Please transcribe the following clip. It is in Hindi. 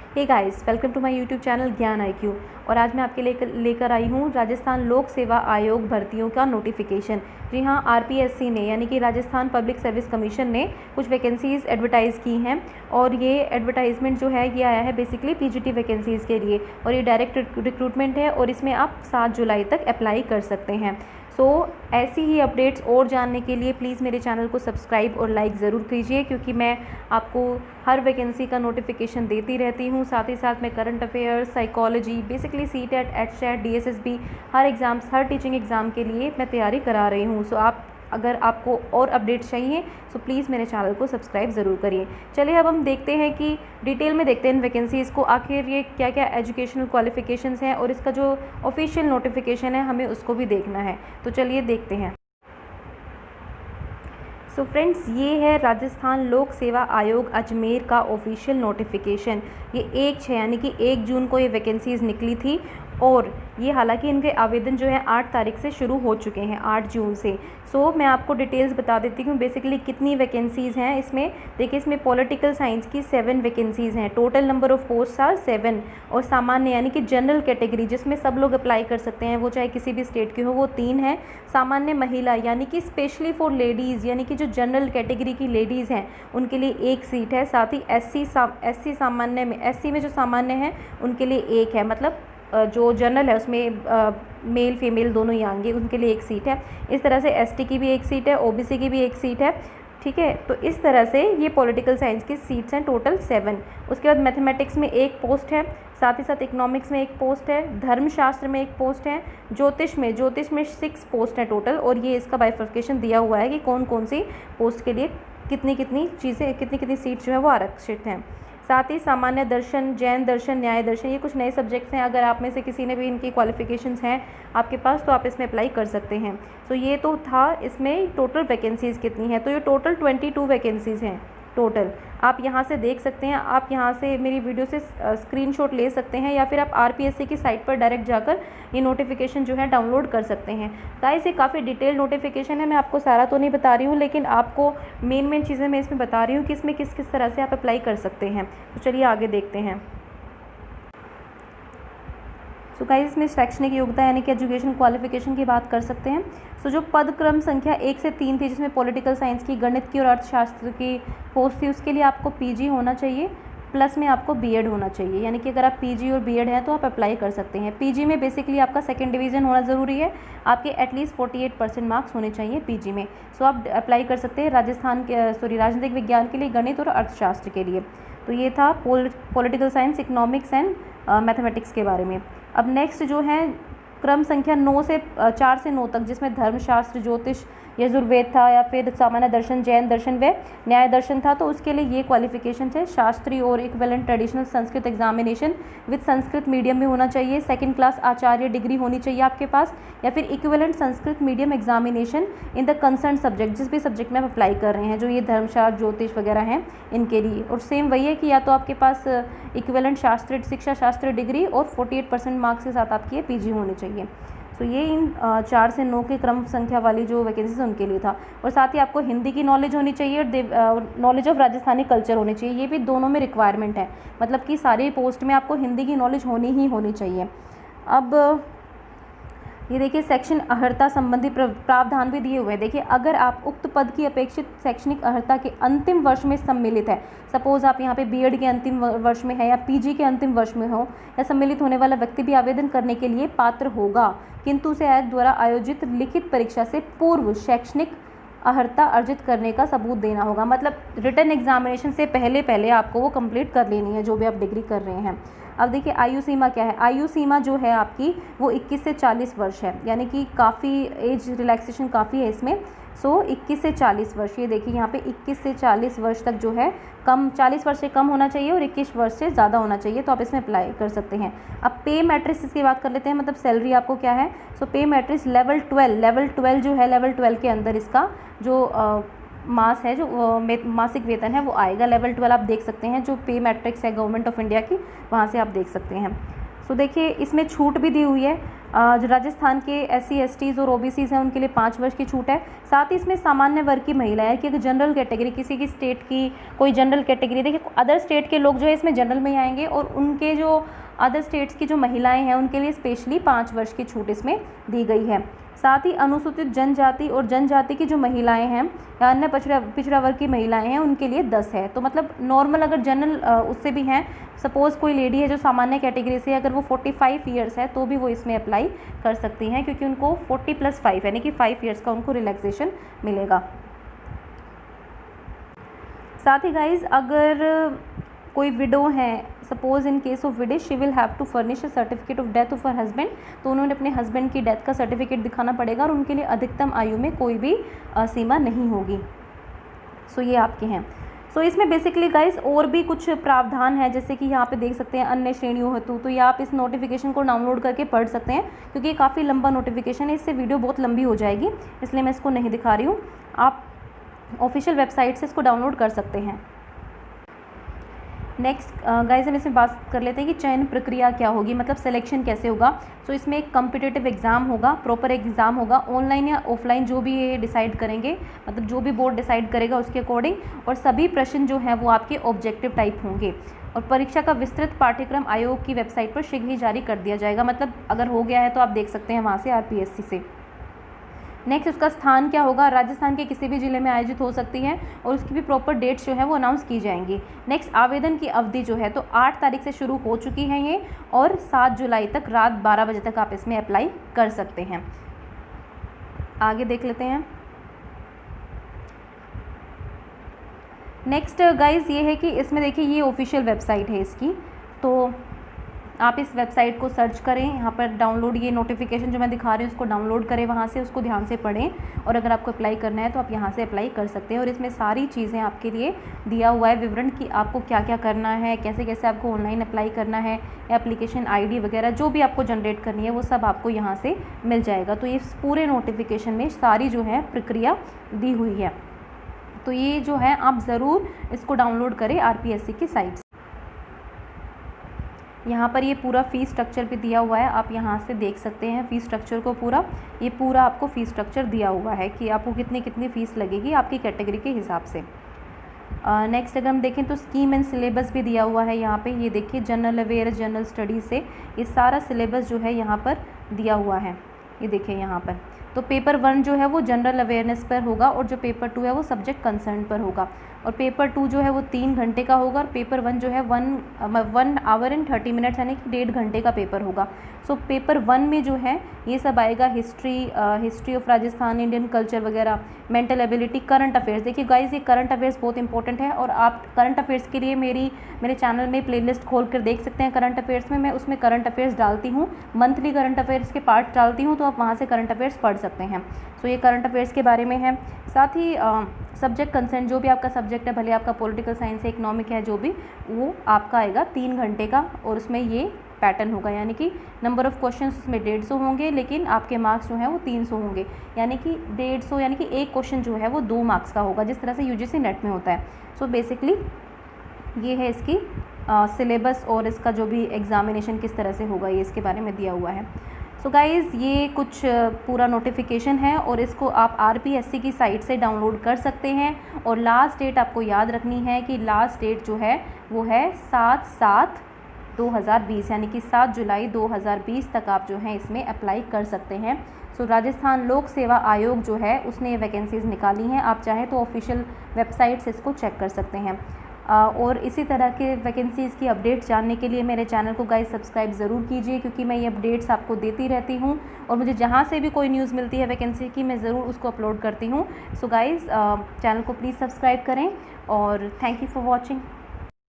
Hey guys, welcome to my YouTube channel Gyan IQ। और आज मैं आपके लेकर आई हूँ राजस्थान लोक सेवा आयोग भर्तियों का नोटिफिकेशन। जी हाँ, RPSC ने यानी कि राजस्थान पब्लिक सर्विस कमीशन ने कुछ वैकेंसीज़ एडवर्टाइज़ की हैं और ये एडवर्टाइजमेंट जो है ये आया है बेसिकली PGT वैकेंसीज़ के लिए और ये डायरेक्ट रिक्रूटमेंट है और इसमें आप 7 जुलाई तक अप्लाई कर सकते हैं। सो ऐसी ही अपडेट्स और जानने के लिए प्लीज़ मेरे चैनल को सब्सक्राइब और लाइक ज़रूर कीजिए, क्योंकि मैं आपको हर वैकेंसी का नोटिफिकेशन देती रहती हूँ। साथ ही साथ मैं current affairs, psychology, basically CTET, HCET, DSSB हर एग्ज़ाम्स, हर टीचिंग एग्ज़ाम के लिए मैं तैयारी करा रही हूँ। सो अगर आपको और अपडेट्स चाहिए तो प्लीज़ मेरे चैनल को सब्सक्राइब ज़रूर करिए। चलिए अब हम देखते हैं कि डिटेल में देखते हैं इन वैकेंसीज़ को, आखिर ये क्या क्या एजुकेशनल क्वालिफ़िकेशंस हैं और इसका जो ऑफिशियल नोटिफिकेशन है हमें उसको भी देखना है। तो चलिए देखते हैं। सो फ्रेंड्स, ये है राजस्थान लोक सेवा आयोग अजमेर का ऑफिशियल नोटिफिकेशन। ये 1/6 यानी कि 1 जून को ये वैकेंसीज़ निकली थी और ये हालांकि इनके आवेदन जो है 8 तारीख से शुरू हो चुके हैं, 8 जून से। सो मैं आपको डिटेल्स बता देती हूँ बेसिकली कितनी वैकेंसीज़ हैं इसमें। देखिए, इसमें पॉलिटिकल साइंस की 7 वैकेंसीज़ हैं। Total number of post are 7 और सामान्य यानी कि जनरल कैटेगरी जिसमें सब लोग अप्लाई कर सकते हैं, वो चाहे किसी भी स्टेट के हो, वो 3 है। सामान्य महिला यानी कि स्पेशली फॉर लेडीज़ यानी कि जो जनरल कैटेगरी की लेडीज़ हैं उनके लिए 1 सीट है। साथ ही SC सामान्य में, SC में जो सामान्य है उनके लिए 1 है। मतलब जो जनरल है उसमें मेल फीमेल दोनों ही आएंगे, उनके लिए 1 सीट है। इस तरह से ST की भी 1 सीट है, OBC की भी 1 सीट है। ठीक है, तो इस तरह से ये पॉलिटिकल साइंस की सीट्स हैं, टोटल 7। उसके बाद मैथमेटिक्स में 1 पोस्ट है, साथ ही साथ इकोनॉमिक्स में 1 पोस्ट है, धर्मशास्त्र में 1 पोस्ट है, ज्योतिष में 6 पोस्ट है टोटल। और ये इसका बाइफर्केशन दिया हुआ है कि कौन कौन सी पोस्ट के लिए कितनी कितनी सीट्स जो है वो आरक्षित हैं। साथ ही सामान्य दर्शन, जैन दर्शन, न्याय दर्शन, ये कुछ नए सब्जेक्ट्स हैं। अगर आप में से किसी ने भी इनकी क्वालिफिकेशंस हैं आपके पास तो आप इसमें अप्लाई कर सकते हैं। तो ये तो था इसमें टोटल वैकेंसीज़ कितनी है। तो ये टोटल 22 वैकेंसीज़ हैं टोटल। आप यहाँ से देख सकते हैं, आप यहाँ से मेरी वीडियो से स्क्रीनशॉट ले सकते हैं या फिर आप RPSC की साइट पर डायरेक्ट जाकर ये नोटिफिकेशन जो है डाउनलोड कर सकते हैं। गाइस, ये काफ़ी डिटेल नोटिफिकेशन है, मैं आपको सारा तो नहीं बता रही हूँ, लेकिन आपको मेन चीज़ें मैं इसमें बता रही हूँ कि इसमें किस किस तरह से आप अप्लाई कर सकते हैं। तो चलिए आगे देखते हैं। सो गाइस, इसमें शैक्षणिक योग्यता यानी कि एजुकेशन क्वालिफिकेशन की बात कर सकते हैं। सो जो पद क्रम संख्या 1 से 3 थी जिसमें पॉलिटिकल साइंस की, गणित की और अर्थशास्त्र की पोस्ट थी, उसके लिए आपको PG होना चाहिए, प्लस में आपको B.Ed होना चाहिए। यानी कि अगर आप PG और B.Ed हैं तो आप अप्लाई कर सकते हैं। PG में बेसिकली आपका 2nd डिवीज़न होना ज़रूरी है, आपके एटलीस्ट 48% मार्क्स होने चाहिए PG में। सो आप अप्लाई कर सकते हैं राजनीतिक विज्ञान के लिए, गणित और अर्थशास्त्र के लिए। तो ये था political science, economics and mathematics के बारे में। अब नेक्स्ट जो है क्रम संख्या 4 से 9 तक, जिसमें धर्मशास्त्र, ज्योतिष, यजुर्वेद था या फिर सामान्य दर्शन, जैन दर्शन व न्याय दर्शन था, तो उसके लिए ये क्वालिफिकेशन है शास्त्रीय और equivalent traditional Sanskrit examination with Sanskrit medium में होना चाहिए। 2nd क्लास आचार्य डिग्री होनी चाहिए आपके पास, या फिर equivalent Sanskrit medium examination in the concern subject, जिस भी सब्जेक्ट में आप अप्लाई कर रहे हैं, जो ये धर्मशास्त्र, ज्योतिष वगैरह हैं इनके लिए। और सेम वही है कि या तो आपके पास इक्विवेलेंट शिक्षा शास्त्र डिग्री और 48% मार्क्स के साथ आपकी ये PG होनी चाहिए। तो ये इन 4 से 9 के क्रम संख्या वाली जो वैकेंसीज उनके लिए था। और साथ ही आपको हिंदी की नॉलेज होनी चाहिए और नॉलेज ऑफ राजस्थानी कल्चर होनी चाहिए। ये भी दोनों में रिक्वायरमेंट है, मतलब कि सारी पोस्ट में आपको हिंदी की नॉलेज होनी चाहिए। अब ये देखिए, सेक्शन अर्हता संबंधी प्रावधान भी दिए हुए हैं। देखिए, अगर आप उक्त पद की अपेक्षित शैक्षणिक अर्हता के अंतिम वर्ष में सम्मिलित है, सपोज आप यहाँ पे B.Ed के अंतिम वर्ष में है या PG के अंतिम वर्ष में हो, या सम्मिलित होने वाला व्यक्ति भी आवेदन करने के लिए पात्र होगा, किंतु उसे आयोग द्वारा आयोजित लिखित परीक्षा से पूर्व शैक्षणिक अर्हता अर्जित करने का सबूत देना होगा। मतलब रिटन एग्जामिनेशन से पहले आपको वो कंप्लीट कर लेनी है जो भी आप डिग्री कर रहे हैं। अब देखिए, आयु सीमा क्या है। आयु सीमा जो है आपकी वो 21 से 40 वर्ष है, यानी कि काफ़ी एज रिलैक्सेशन काफ़ी है इसमें। सो 21 से 40 वर्ष, ये देखिए यहाँ पे 21 से 40 वर्ष तक जो है 40 वर्ष से कम होना चाहिए और 21 वर्ष से ज़्यादा होना चाहिए, तो आप इसमें अप्लाई कर सकते हैं। अब पे मैट्रिक्स इसकी बात कर लेते हैं, मतलब सैलरी आपको क्या है। सो पे मैट्रिक्स लेवल 12 जो है, लेवल 12 के अंदर इसका जो मास है, जो मासिक वेतन है वो आएगा। लेवल 12 आप देख सकते हैं, जो पे मैट्रिक्स है गवर्नमेंट ऑफ इंडिया की, वहाँ से आप देख सकते हैं। सो देखिए इसमें छूट भी दी हुई है, जो राजस्थान के SC STs और OBCs हैं उनके लिए 5 वर्ष की छूट है। साथ ही इसमें सामान्य वर्ग की महिला है कि अगर जनरल कैटेगरी किसी की स्टेट की कोई जनरल कैटेगरी, देखिए अदर स्टेट के लोग जो है इसमें जनरल में ही आएंगे और उनके जो अदर स्टेट्स की जो महिलाएं हैं उनके लिए स्पेशली 5 वर्ष की छूट इसमें दी गई है। साथ ही अनुसूचित जनजाति और जनजाति की जो महिलाएं हैं या अन्य पिछड़ा वर्ग की महिलाएं हैं उनके लिए 10 है। तो मतलब नॉर्मल अगर जनरल उससे भी हैं, सपोज़ कोई लेडी है जो सामान्य कैटेगरी से, अगर वो 45 ईयर्स है तो भी वो इसमें अप्लाई कर सकती हैं, क्योंकि उनको 40+5 यानी कि 5 ईयर्स का उनको रिलैक्सेशन मिलेगा। साथ ही गाइज अगर कोई विडो है, suppose in case of widow she will have to furnish a certificate of death of her husband, तो उन्होंने अपने हस्बैंड की डेथ का सर्टिफिकेट दिखाना पड़ेगा और उनके लिए अधिकतम आयु में कोई भी सीमा नहीं होगी। सो ये आपके हैं। सो इसमें बेसिकली गाइस और भी कुछ प्रावधान है, जैसे कि यहाँ पे देख सकते हैं अन्य श्रेणियों हेतु, तो ये आप इस नोटिफिकेशन को डाउनलोड करके पढ़ सकते हैं, क्योंकि ये काफ़ी लंबा नोटिफिकेशन है, इससे वीडियो बहुत लंबी हो जाएगी, इसलिए मैं इसको नहीं दिखा रही हूँ। आप ऑफिशियल वेबसाइट से इसको डाउनलोड कर सकते हैं। नेक्स्ट गाइस हम इसमें बात कर लेते हैं कि चयन प्रक्रिया क्या होगी, मतलब सिलेक्शन कैसे होगा। सो इसमें एक कम्पिटिटिव एग्ज़ाम होगा, प्रॉपर एग्ज़ाम होगा, ऑनलाइन या ऑफलाइन जो भी ये डिसाइड करेंगे, मतलब जो भी बोर्ड डिसाइड करेगा उसके अकॉर्डिंग, और सभी प्रश्न जो हैं वो आपके ऑब्जेक्टिव टाइप होंगे। और परीक्षा का विस्तृत पाठ्यक्रम आयोग की वेबसाइट पर शीघ्र ही जारी कर दिया जाएगा, मतलब अगर हो गया है तो आप देख सकते हैं वहाँ से RPSC से। नेक्स्ट उसका स्थान क्या होगा, राजस्थान के किसी भी ज़िले में आयोजित हो सकती है और उसकी भी प्रॉपर डेट्स जो है वो अनाउंस की जाएंगी। नेक्स्ट आवेदन की अवधि जो है तो 8 तारीख से शुरू हो चुकी है ये, और 7 जुलाई तक रात 12 बजे तक आप इसमें अप्लाई कर सकते हैं। आगे देख लेते हैं। नेक्स्ट गाइज ये है कि इसमें देखिए ये ऑफिशियल वेबसाइट है इसकी, तो आप इस वेबसाइट को सर्च करें, यहाँ पर डाउनलोड ये नोटिफिकेशन जो मैं दिखा रही हूँ उसको डाउनलोड करें वहाँ से, उसको ध्यान से पढ़ें, और अगर आपको अप्लाई करना है तो आप यहाँ से अप्लाई कर सकते हैं। और इसमें सारी चीज़ें आपके लिए दिया हुआ है विवरण कि आपको क्या क्या करना है, कैसे कैसे आपको ऑनलाइन अप्लाई करना है, या एप्लीकेशन ID वगैरह जो भी आपको जनरेट करनी है वो सब आपको यहाँ से मिल जाएगा। तो ये पूरे नोटिफिकेशन में सारी जो है प्रक्रिया दी हुई है, तो ये जो है आप ज़रूर इसको डाउनलोड करें RPSC की साइट से। यहाँ पर ये पूरा फ़ीस स्ट्रक्चर भी दिया हुआ है, आप यहाँ से देख सकते हैं फ़ीस स्ट्रक्चर को पूरा, ये पूरा आपको फ़ीस स्ट्रक्चर दिया हुआ है कि आपको कितनी फ़ीस लगेगी आपकी कैटेगरी के हिसाब से। नेक्स्ट अगर हम देखें तो स्कीम एंड सिलेबस भी दिया हुआ है यहाँ पे, ये देखिए जनरल अवेयर जनरल स्टडीज़ से ये सारा सिलेबस जो है यहाँ पर दिया हुआ है, ये देखिए यहाँ पर। तो पेपर 1 जो है वो जनरल अवेयरनेस पर होगा, और जो पेपर 2 है वो सब्जेक्ट कंसर्न पर होगा, और पेपर 2 जो है वो 3 घंटे का होगा, और पेपर 1 जो है 1 आवर एंड 30 मिनट्स यानी कि 1.5 घंटे का पेपर होगा। सो पेपर 1 में जो है ये सब आएगा, history of Rajasthan, Indian culture वगैरह, मेंटल एबिलिटी, करंट अफेयर्स। देखिए गाइज ये करंट अफेयर्स बहुत इंपॉर्टेंट है, और आप करंट अफेयर्स के लिए मेरे चैनल में प्लेलिस्ट खोल कर देख सकते हैं। करंट अफेयर्स में मैं उसमें करंट अफेयर्स डालती हूँ, मंथली करंट अफेयर्स के पार्ट डालती हूँ, तो आप वहाँ से करंट अफेयर्स पढ़ सकते हैं। सो ये करंट अफेयर्स के बारे में है। साथ ही सब्जेक्ट कंसर्न जो भी आपका सब्जेक्ट है, भले आपका पॉलिटिकल साइंस है, इकोनॉमिक है, जो भी, वो आपका आएगा 3 घंटे का, और उसमें ये पैटर्न होगा, यानी कि नंबर ऑफ़ क्वेश्चंस उसमें 150 होंगे, लेकिन आपके मार्क्स जो हैं वो 300 होंगे, यानी कि 150 यानी कि एक क्वेश्चन जो है वो 2 मार्क्स का होगा, जिस तरह से UGC नेट में होता है। सो बेसिकली ये है इसकी सिलेबस, और इसका जो भी एग्ज़ामिनेशन किस तरह से होगा ये इसके बारे में दिया हुआ है। सो गाइज़ ये कुछ पूरा नोटिफिकेशन है, और इसको आप RPSC की साइट से डाउनलोड कर सकते हैं। और लास्ट डेट आपको याद रखनी है कि लास्ट डेट जो है वो है 7/7/2020, यानी कि 7 जुलाई 2020 तक आप जो है इसमें अप्लाई कर सकते हैं। सो राजस्थान लोक सेवा आयोग जो है उसने ये वैकेंसीज़ निकाली हैं, आप चाहें तो ऑफिशियल वेबसाइट से इसको चेक कर सकते हैं। और इसी तरह के वैकेंसीज़ की अपडेट्स जानने के लिए मेरे चैनल को गाइस सब्सक्राइब ज़रूर कीजिए, क्योंकि मैं ये अपडेट्स आपको देती रहती हूँ, और मुझे जहाँ से भी कोई न्यूज़ मिलती है वैकेंसी की मैं ज़रूर उसको अपलोड करती हूँ। सो गाइस चैनल को प्लीज़ सब्सक्राइब करें, और थैंक यू फॉर वॉचिंग।